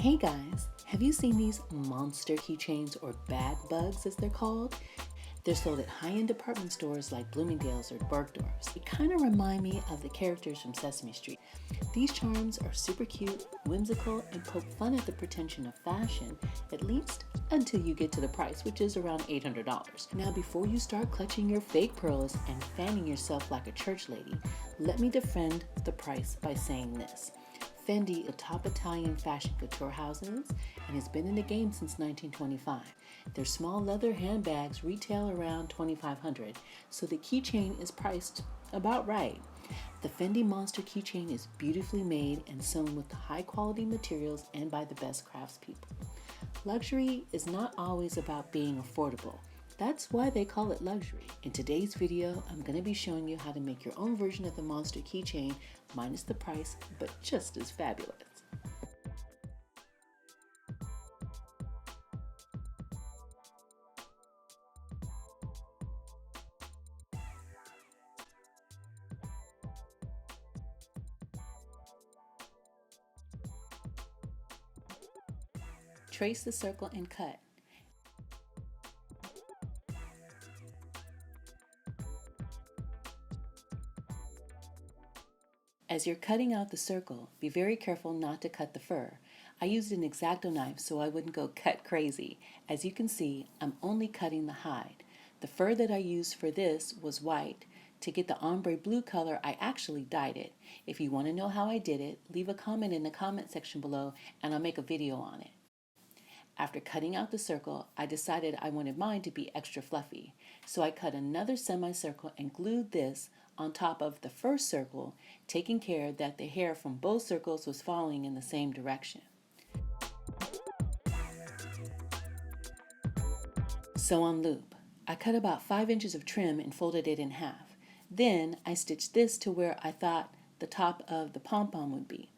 Hey guys, have you seen these monster keychains, or bag bugs as they're called? They're sold at high-end department stores like Bloomingdale's or Bergdorf's. They kind of remind me of the characters from Sesame Street. These charms are super cute, whimsical, and poke fun at the pretension of fashion, at least until you get to the price, which is around $800. Now, before you start clutching your fake pearls and fanning yourself like a church lady, let me defend the price by saying this. Fendi, a top Italian fashion couture houses, and has been in the game since 1925. Their small leather handbags retail around $2,500, so the keychain is priced about right. The Fendi Monster Keychain is beautifully made and sewn with high quality materials and by the best craftspeople. Luxury is not always about being affordable. That's why they call it luxury. In today's video, I'm going to be showing you how to make your own version of the Monster Keychain, minus the price, but just as fabulous. Trace the circle and cut. As you're cutting out the circle, be very careful not to cut the fur. I used an X-Acto knife so I wouldn't go cut crazy. As you can see, I'm only cutting the hide. The fur that I used for this was white. To get the ombre blue color, I actually dyed it. If you want to know how I did it, leave a comment in the comment section below and I'll make a video on it. After cutting out the circle, I decided I wanted mine to be extra fluffy. So I cut another semicircle and glued this on top of the first circle, taking care that the hair from both circles was falling in the same direction. Sew on loop. I cut about 5 inches of trim and folded it in half. Then I stitched this to where I thought the top of the pom-pom would be.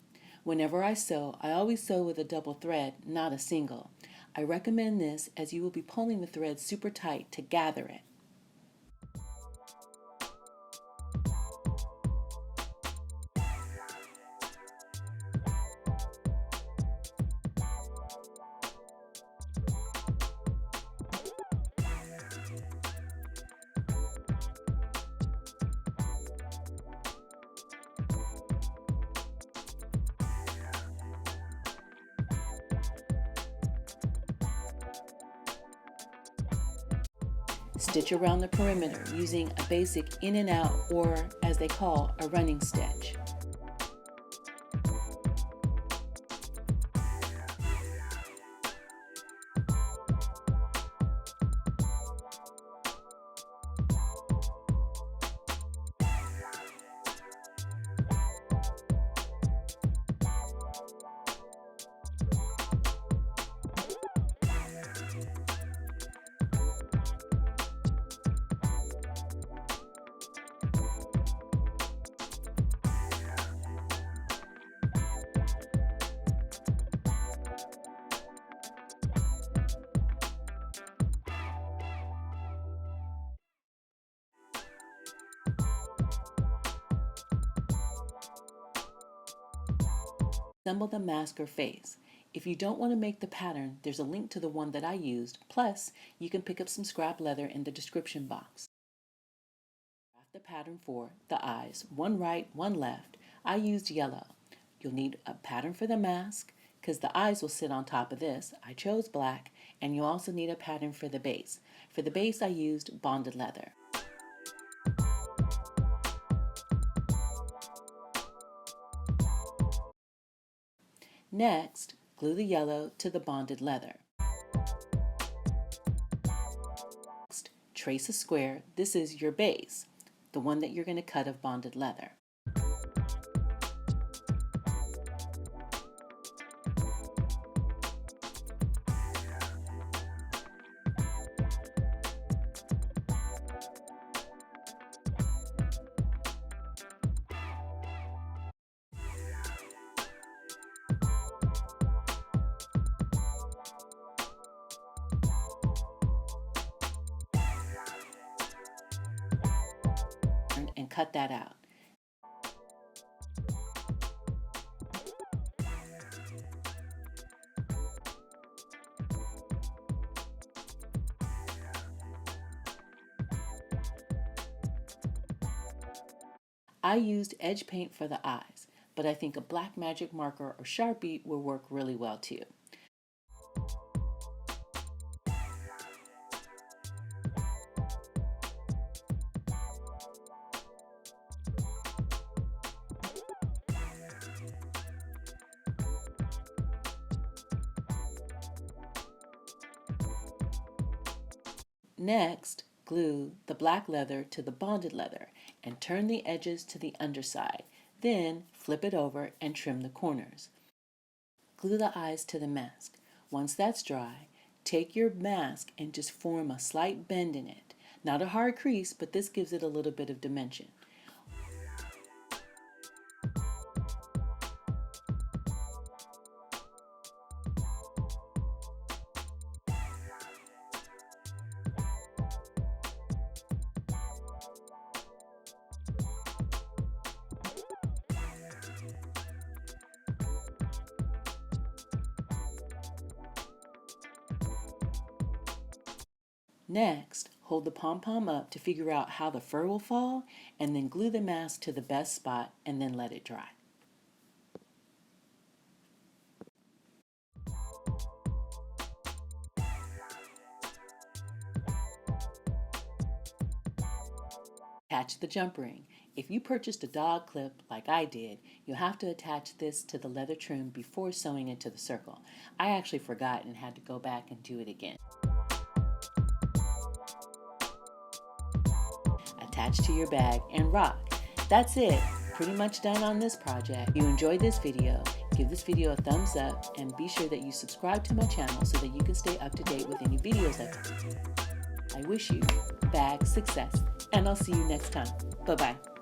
Whenever I sew, I always sew with a double thread, not a single. I recommend this as you will be pulling the thread super tight to gather it. Stitch around the perimeter using a basic in and out, or as they call, a running stitch. Assemble the mask or face. If you don't want to make the pattern, there's a link to the one that I used, plus you can pick up some scrap leather in the description box. Craft the pattern for the eyes, one right, one left. I used yellow. You'll need a pattern for the mask, because the eyes will sit on top of this. I chose black, and you'll also need a pattern for the base. For the base, I used bonded leather. Next, glue the yellow to the bonded leather. Next, trace a square. This is your base, the one that you're going to cut of bonded leather. And cut that out. I used edge paint for the eyes, but I think a black magic marker or Sharpie will work really well too. Next, glue the black leather to the bonded leather and turn the edges to the underside. Then flip it over and trim the corners. Glue the eyes to the mask. Once that's dry, take your mask and just form a slight bend in it. Not a hard crease, but this gives it a little bit of dimension. Next, hold the pom-pom up to figure out how the fur will fall, and then glue the mask to the best spot and then let it dry. Attach the jump ring. If you purchased a dog clip like I did, you'll have to attach this to the leather trim before sewing it to the circle. I actually forgot and had to go back and do it again. Attach to your bag and rock. That's it. Pretty much done on this project. If you enjoyed this video, give this video a thumbs up and be sure that you subscribe to my channel so that you can stay up to date with any videos I post. I wish you bag success and I'll see you next time. Bye-bye.